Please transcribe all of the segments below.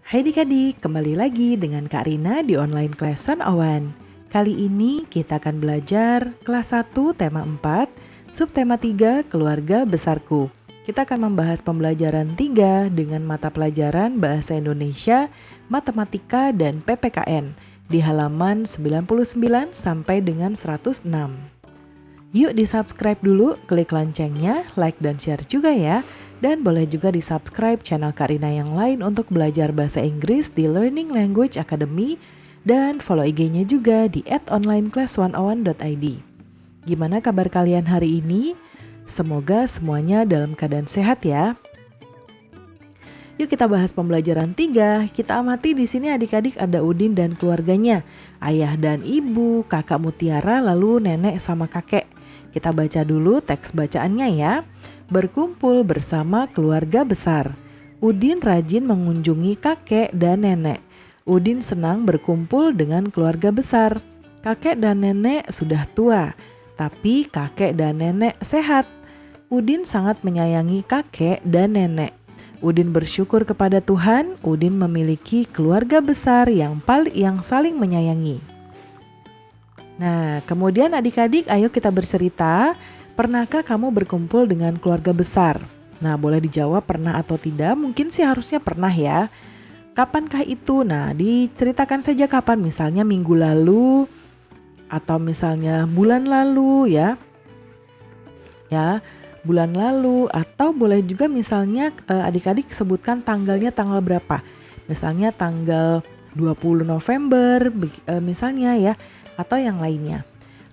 Hai adik-adik, kembali lagi dengan Kak Rina di online class 101. Kali ini kita akan belajar kelas 1 tema 4, subtema 3 keluarga besarku. Kita akan membahas pembelajaran 3 dengan mata pelajaran Bahasa Indonesia, Matematika, dan PPKN di halaman 99 sampai dengan 106. Yuk di-subscribe dulu, klik loncengnya, like dan share juga ya. Dan boleh juga di-subscribe channel Kak Rina yang lain untuk belajar bahasa Inggris di Learning Language Academy. Dan follow IG-nya juga di @onlineclass101.id. Gimana kabar kalian hari ini? Semoga semuanya dalam keadaan sehat ya. Yuk kita bahas pembelajaran 3. Kita amati di sini adik-adik ada Udin dan keluarganya. Ayah dan ibu, kakak Mutiara, lalu nenek sama kakek. Kita baca dulu teks bacaannya ya. Berkumpul bersama keluarga besar. Udin rajin mengunjungi kakek dan nenek. Udin senang berkumpul dengan keluarga besar. Kakek dan nenek sudah tua, tapi kakek dan nenek sehat. Udin sangat menyayangi kakek dan nenek. Udin bersyukur kepada Tuhan, Udin memiliki keluarga besar yang saling menyayangi. Nah, kemudian adik-adik ayo kita bercerita, pernahkah kamu berkumpul dengan keluarga besar? Nah, boleh dijawab pernah atau tidak, mungkin sih harusnya pernah ya. Kapankah itu? Nah, diceritakan saja kapan, misalnya minggu lalu, atau misalnya bulan lalu ya. Ya, bulan lalu, atau boleh juga misalnya adik-adik sebutkan tanggalnya tanggal berapa. Misalnya tanggal 20 November misalnya ya, atau yang lainnya.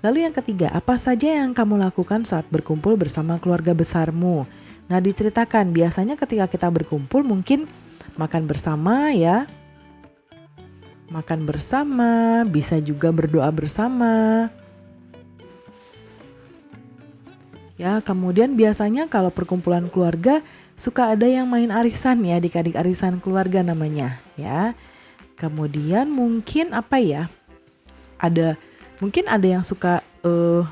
Lalu yang ketiga, apa saja yang kamu lakukan saat berkumpul bersama keluarga besarmu? Nah, diceritakan biasanya ketika kita berkumpul mungkin makan bersama ya. Makan bersama, bisa juga berdoa bersama. Ya, kemudian biasanya kalau perkumpulan keluarga suka ada yang main arisan ya, adik-adik, arisan keluarga namanya ya. Kemudian mungkin apa ya? Mungkin ada yang suka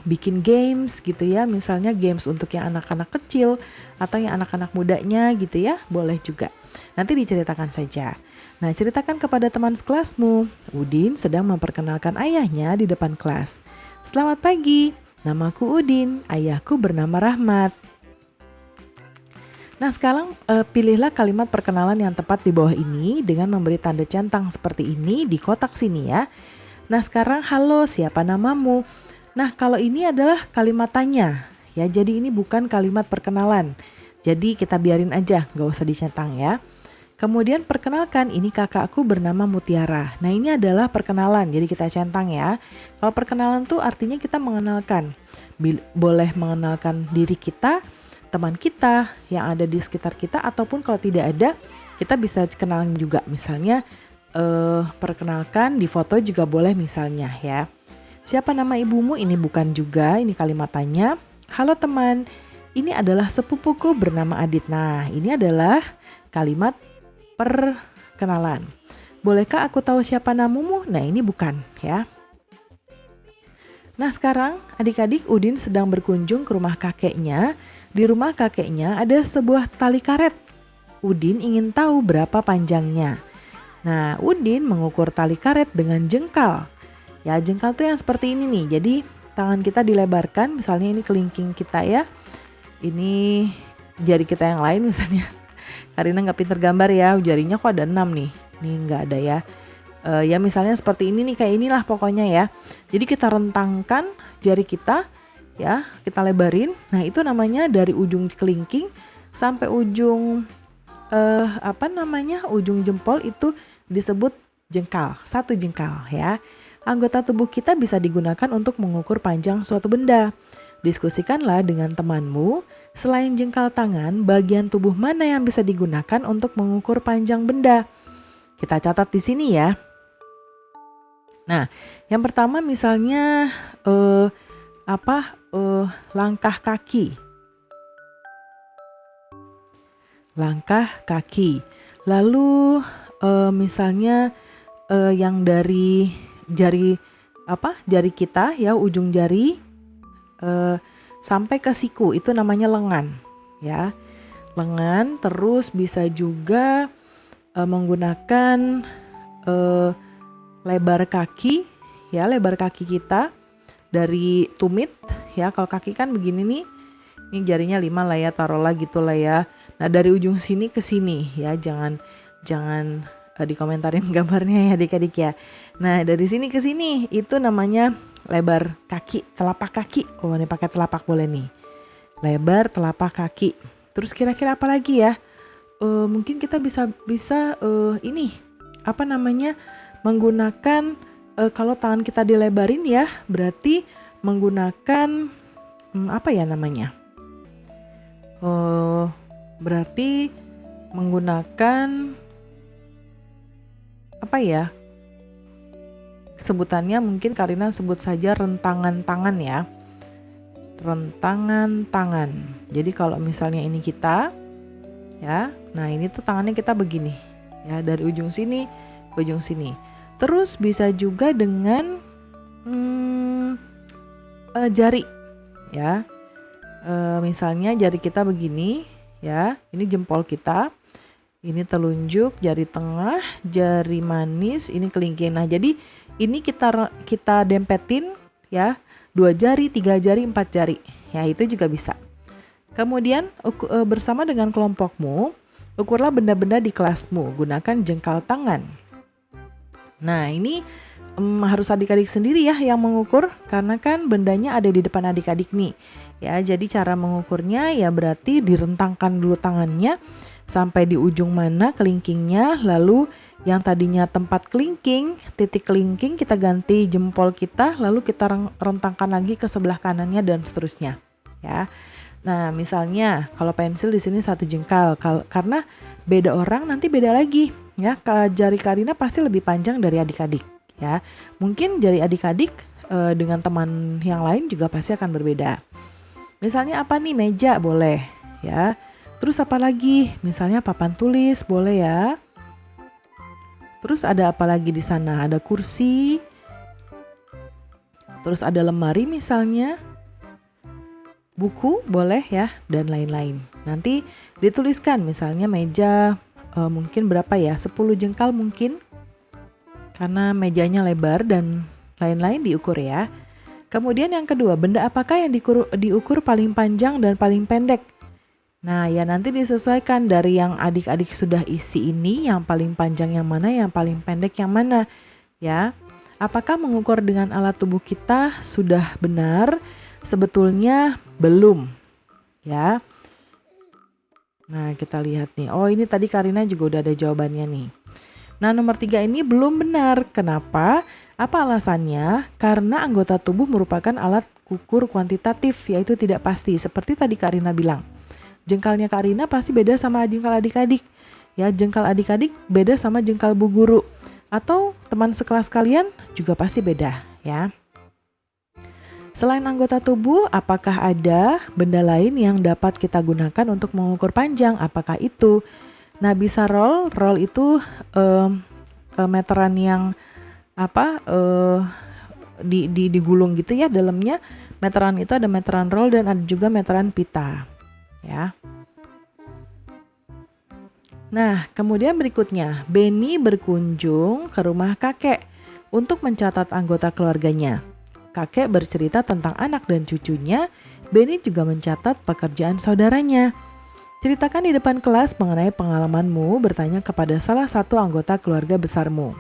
bikin games gitu ya, misalnya games untuk yang anak-anak kecil atau yang anak-anak mudanya gitu ya, boleh juga. Nanti diceritakan saja. Nah, ceritakan kepada teman sekelasmu. Udin sedang memperkenalkan ayahnya di depan kelas. Selamat pagi, namaku Udin, ayahku bernama Rahmat. Nah, sekarang pilihlah kalimat perkenalan yang tepat di bawah ini dengan memberi tanda centang seperti ini di kotak sini ya. Nah, sekarang halo, siapa namamu? Nah, kalau ini adalah kalimat tanya ya, jadi ini bukan kalimat perkenalan. Jadi kita biarin aja, gak usah dicentang ya. Kemudian perkenalkan, ini kakakku bernama Mutiara. Nah, ini adalah perkenalan, jadi kita centang ya. Kalau perkenalan tuh artinya kita mengenalkan. Boleh mengenalkan diri kita, teman kita yang ada di sekitar kita, ataupun kalau tidak ada, kita bisa kenalan juga. Misalnya perkenalkan di foto juga boleh misalnya ya. Siapa nama ibumu? Ini bukan juga, ini kalimat tanya. Halo teman, ini adalah sepupuku bernama Adit. Nah, ini adalah kalimat perkenalan. Bolehkah aku tahu siapa namamu? Nah, ini bukan ya. Nah, sekarang adik-adik, Udin sedang berkunjung ke rumah kakeknya. Di rumah kakeknya ada sebuah tali karet. Udin ingin tahu berapa panjangnya. Nah, Udin mengukur tali karet dengan jengkal. Ya, jengkal tuh yang seperti ini nih. Jadi, tangan kita dilebarkan, misalnya ini kelingking kita ya. Ini jari kita yang lain misalnya. Karina nggak pinter gambar ya, jarinya kok ada 6 nih. Ini nggak ada ya. Ya misalnya seperti ini nih, kayak inilah pokoknya ya. Jadi kita rentangkan jari kita ya, kita lebarin. Nah, itu namanya dari ujung kelingking sampai ujung ujung jempol itu disebut jengkal, satu jengkal ya. Anggota tubuh kita bisa digunakan untuk mengukur panjang suatu benda. Diskusikanlah dengan temanmu, selain jengkal tangan, bagian tubuh mana yang bisa digunakan untuk mengukur panjang benda? Kita catat di sini ya. Nah, yang pertama misalnya langkah kaki. Langkah kaki. Lalu misalnya yang dari jari kita ya, ujung jari sampai ke siku, itu namanya lengan ya. Lengan. Terus bisa juga menggunakan lebar kaki, ya, lebar kaki kita dari tumit, ya. Kalau kaki kan begini nih, ini jarinya 5 lah ya, taruhlah gitulah ya. Nah dari ujung sini ke sini ya, jangan dikomentarin gambarnya ya adik-adik ya. Nah dari sini ke sini itu namanya lebar kaki, telapak kaki. Oh ini pakai telapak boleh nih, lebar telapak kaki. Terus kira-kira apa lagi ya? Mungkin kita bisa ini apa namanya, menggunakan kalau tangan kita dilebarin ya, berarti menggunakan apa ya namanya? Berarti menggunakan apa ya? Sebutannya mungkin Karina sebut saja rentangan tangan ya. Rentangan tangan. Jadi kalau misalnya ini kita, ya, nah ini tuh tangannya kita begini, ya, dari ujung sini ke ujung sini. Terus bisa juga dengan jari, ya. Misalnya jari kita begini, ya, ini jempol kita, ini telunjuk, jari tengah, jari manis, ini kelingking. Nah jadi ini kita dempetin ya, 2 jari, 3 jari, 4 jari, ya itu juga bisa. Kemudian bersama dengan kelompokmu, ukurlah benda-benda di kelasmu, gunakan jengkal tangan. Nah ini harus adik-adik sendiri ya yang mengukur, karena kan bendanya ada di depan adik-adik nih. Ya, jadi cara mengukurnya ya berarti direntangkan dulu tangannya sampai di ujung mana kelingkingnya, lalu yang tadinya tempat kelingking, titik kelingking kita ganti jempol kita, lalu kita rentangkan lagi ke sebelah kanannya dan seterusnya, ya. Nah, misalnya kalau pensil di sini 1 jengkal, karena beda orang nanti beda lagi, ya. Jari Karina pasti lebih panjang dari adik-adik, ya. Mungkin jari adik-adik dengan teman yang lain juga pasti akan berbeda. Misalnya apa nih, meja boleh, ya. Terus apa lagi? Misalnya papan tulis boleh ya. Terus ada apa lagi di sana? Ada kursi. Terus ada lemari misalnya. Buku boleh ya, dan lain-lain. Nanti dituliskan misalnya meja mungkin berapa ya? 10 jengkal mungkin. Karena mejanya lebar dan lain-lain diukur ya. Kemudian yang kedua, benda apakah yang diukur paling panjang dan paling pendek? Nah ya nanti disesuaikan dari yang adik-adik sudah isi ini, yang paling panjang yang mana, yang paling pendek yang mana, ya. Apakah mengukur dengan alat tubuh kita sudah benar? Sebetulnya belum, ya. Nah kita lihat nih, oh ini tadi Karina juga udah ada jawabannya nih. Nah nomor 3 ini belum benar, kenapa? Apa alasannya? Karena anggota tubuh merupakan alat ukur kuantitatif, yaitu tidak pasti. Seperti tadi Karina bilang, jengkalnya Karina pasti beda sama jengkal adik-adik. Ya, jengkal adik-adik beda sama jengkal bu guru. Atau teman sekelas kalian juga pasti beda, ya. Selain anggota tubuh, apakah ada benda lain yang dapat kita gunakan untuk mengukur panjang? Apakah itu? Nah, bisa roll itu meteran yang digulung gitu ya, dalamnya meteran itu ada meteran roll dan ada juga meteran pita, ya. Nah kemudian berikutnya, Benny berkunjung ke rumah kakek untuk mencatat anggota keluarganya. Kakek bercerita tentang anak dan cucunya. Benny juga mencatat pekerjaan saudaranya. Ceritakan di depan kelas mengenai pengalamanmu bertanya kepada salah satu anggota keluarga besarmu.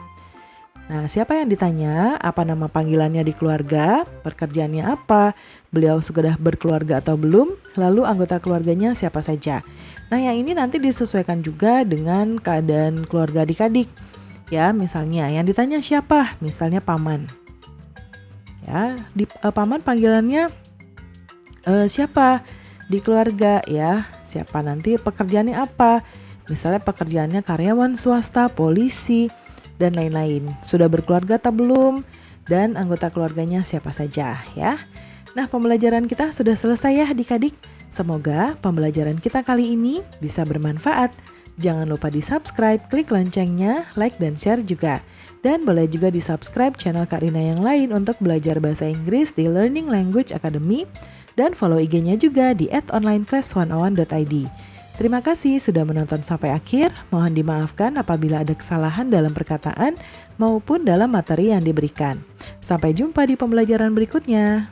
Nah, siapa yang ditanya? Apa nama panggilannya di keluarga? Pekerjaannya apa? Beliau sudah berkeluarga atau belum? Lalu anggota keluarganya siapa saja? Nah, yang ini nanti disesuaikan juga dengan keadaan keluarga adik-adik. Ya, misalnya yang ditanya siapa? Misalnya paman. Ya, paman panggilannya siapa? Di keluarga ya. Siapa nanti pekerjaannya apa? Misalnya pekerjaannya karyawan swasta, polisi, dan lain-lain. Sudah berkeluarga atau belum? Dan anggota keluarganya siapa saja ya. Nah, pembelajaran kita sudah selesai ya adik-adik. Semoga pembelajaran kita kali ini bisa bermanfaat. Jangan lupa di subscribe, klik loncengnya, like dan share juga. Dan boleh juga di subscribe channel Karina yang lain untuk belajar bahasa Inggris di Learning Language Academy. Dan follow IG-nya juga di @onlineclass101.id. Terima kasih sudah menonton sampai akhir. Mohon dimaafkan apabila ada kesalahan dalam perkataan maupun dalam materi yang diberikan. Sampai jumpa di pembelajaran berikutnya.